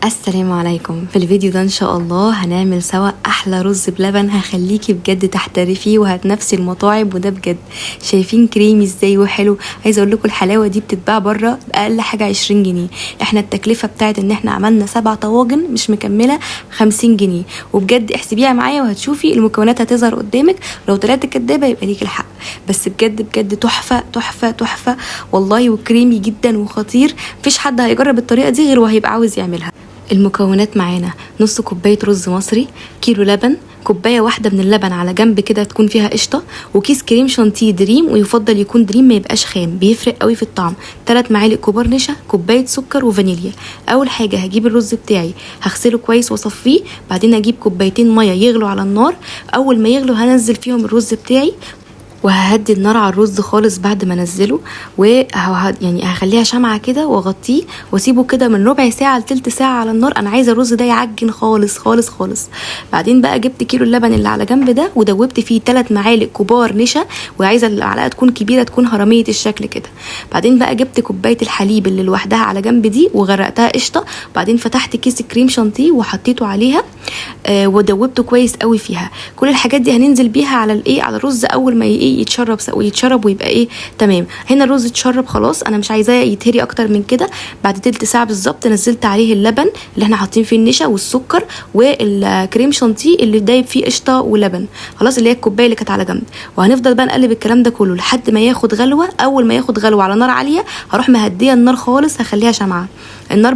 السلام عليكم. في الفيديو ده ان شاء الله هنعمل سوا احلى رز بلبن هخليكي بجد تحترفيه وهتنافسي المطاعم، وده بجد شايفين كريمي ازاي وحلو. عايزه اقول لكم الحلاوه دي بتتباع بره باقل حاجه 20 جنيه. احنا التكلفه بتاعت ان احنا عملنا 7 طواجن مش مكمله 50 جنيه، وبجد احسبيها معايا وهتشوفي المكونات هتظهر قدامك. لو طلعت كدابه يبقى ليك الحق، بس بجد بجد تحفه تحفه تحفه والله، وكريمي جدا وخطير. مفيش حد هيجرب الطريقه دي غير وهيبقى عاوز يعملها. المكونات معانا: نص كوبايه رز مصري، كيلو لبن، كوبايه واحده من اللبن على جنب كده تكون فيها قشطه، وكيس كريم شانتيه دريم، ويفضل يكون دريم ما يبقاش خام بيفرق قوي في الطعم، 3 معالق كبار نشا، كوبايه سكر وفانيليا. اول حاجه هجيب الرز بتاعي هغسله كويس واصفيه، بعدين هجيب كوبايتين ميه يغلوا على النار. اول ما يغلوا هنزل فيهم الرز بتاعي وههدي النار على الرز خالص بعد ما انزله، يعني هخليها شمعة كده واغطيه واسيبه كده من ربع ساعه لتلت ساعه على النار. انا عايزه الرز ده يعجن خالص خالص خالص. بعدين بقى جبت كيلو اللبن اللي على جنب ده ودوبت فيه 3 معالق كبار نشا، وعايزه المعلقه تكون كبيره تكون هرميه الشكل كده. بعدين بقى جبت كوبايه الحليب اللي لوحدها على جنب دي وغرقتها قشطه. بعدين فتحت كيس كريم شانتيه وحطيته عليها ودوبته كويس قوي فيها. كل الحاجات دي هننزل بيها على على الرز اول ما يتشرب ويبقى تمام. هنا الرز اتشرب خلاص، انا مش عايزاه يتهري اكتر من كده. بعد تلت ساعه بالظبط نزلت عليه اللبن اللي احنا حاطين فيه النشا والسكر والكريم شانتيه اللي دايب فيه قشطه ولبن خلاص، اللي هي الكوبايه اللي كانت على جنب. وهنفضل بقى نقلب الكلام ده كله لحد ما ياخد غلوه. اول ما ياخد غلوه على نار عاليه هروح مهديه النار خالص، هخليها شمعه. النار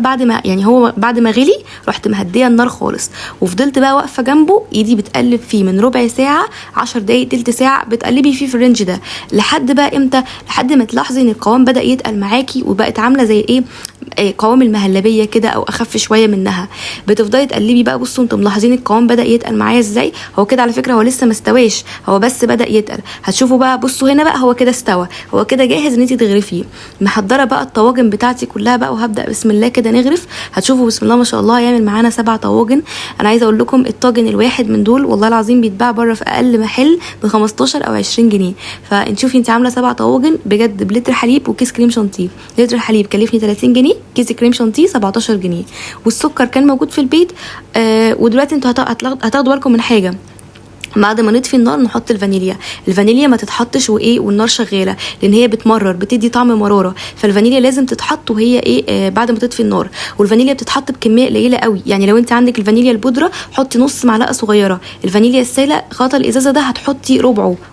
بعد ما غلي رحت مهديه النار خالص، وفضلت بقى واقفه جنبه ايدي بتقلب فيه من ربع ساعه 10 دقايق تلت ساعه، بتقلبي فيه في الرينج ده لحد بقى امتى؟ لحد ما تلاحظي ان القوام بدا يتقل معاكي وبقت عامله زي قوام المهلبيه كده او اخف شويه منها. بتفضلي تقلبي بقى. بصوا انتم ملاحظين القوام بدا يتقل معايا ازاي؟ هو كده على فكره، هو لسه ما استواش، هو بس بدا يتقل. هتشوفوا بقى، بصوا هنا بقى هو كده استوى، هو كده جاهز ان انت تغرفيه. محضره بقى الطواجن بتاعتي كلها بقى، وهبدا بسم الله كده نغرف. هتشوفوا بسم الله ما شاء الله هيعمل معانا 7 طواجن. انا عايزه اقول لكم الطاجن الواحد من دول والله العظيم بيتباع بره في اقل محل ب 15 او 20 جنيه. فنشوفي انت عامله 7 طواجن بجد بلتر حليب وكيس كريم شانتيه. لتر حليب كلفني 30 جنيه، كيس كريم شانتيه 17 جنيه، والسكر كان موجود في البيت. ودلوقتي انتوا هتاخدوا بالكم من حاجه: بعد ما نطفي النار نحط الفانيليا ما تتحطش والنار شغاله، لان هي بتمرر، بتدي طعم مراره. فالفانيليا لازم تتحط وهي بعد ما تطفي النار. والفانيليا بتتحط بكميه قليله قوي، يعني لو انت عندك الفانيليا البودره حطي نص معلقه صغيره. الفانيليا السائله غطا الازازه ده هتحطي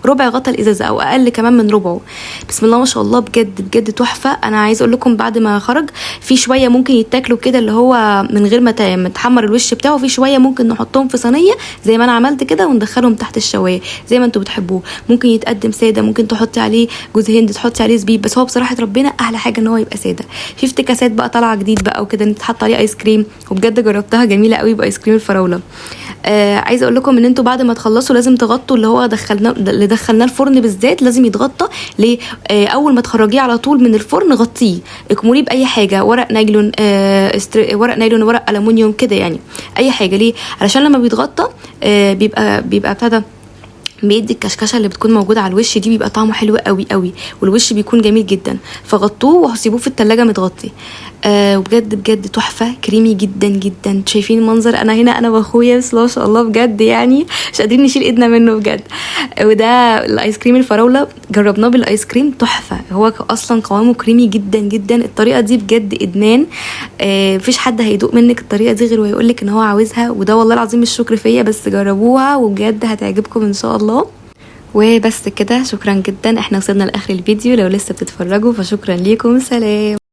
ربع غطا الازازه او اقل كمان من ربعه. بسم الله ما شاء الله بجد بجد تحفه. انا عايز اقول لكم بعد ما خرج في شويه ممكن يتاكلوا كده اللي هو من غير ما تحمر الوش بتاعه، في شويه ممكن نحطهم في صينيه زي ما انا عملت كده وندخلهم تحت الشوايه زي ما انتوا بتحبوه. ممكن يتقدم ساده، ممكن تحطي عليه جوز هند، تحطي عليه زبيب، بس هو بصراحه ربنا احلى حاجه ان هو يبقى ساده. في افتكاسات بقى طالعه جديد بقى وكده ان تحط عليه ايس كريم، وبجد جربتها جميله قوي بايس كريم الفراوله. عايزه اقول لكم ان انتوا بعد ما تخلصوا لازم تغطوا اللي هو دخلناه الفرن بالذات، لازم يتغطى. ليه؟ اول ما تخرجيه على طول من الفرن غطيه، اكمليه باي حاجه، ورق نايلون، ورق الومنيوم كده، يعني اي حاجه. ليه؟ علشان لما بيتغطى بيبقى ابتدى بيدي الكشكشه اللي بتكون موجوده على الوش دي، بيبقى طعمه حلو قوي قوي والوش بيكون جميل جدا. فغطوه وهسيبوه في التلاجة متغطي. وبجد بجد تحفه، كريمي جدا جدا. شايفين المنظر؟ انا هنا انا واخويا بس ما شاء الله بجد يعني مش قادرين نشيل ايدنا منه بجد. وده الايس كريم الفراوله جربناه بالايس كريم تحفه، هو اصلا قوامه كريمي جدا جدا. الطريقه دي بجد ادمان، مفيش حد هيدوق منك الطريقه دي غير ويقول لك ان هو عاوزها، وده والله العظيم الشكر فيا. بس جربوها وبجد هتعجبكم ان شاء الله. وبس كده، شكرا جدا. احنا وصلنا لاخر الفيديو. لو لسه بتتفرجوا فشكرا ليكم، سلام.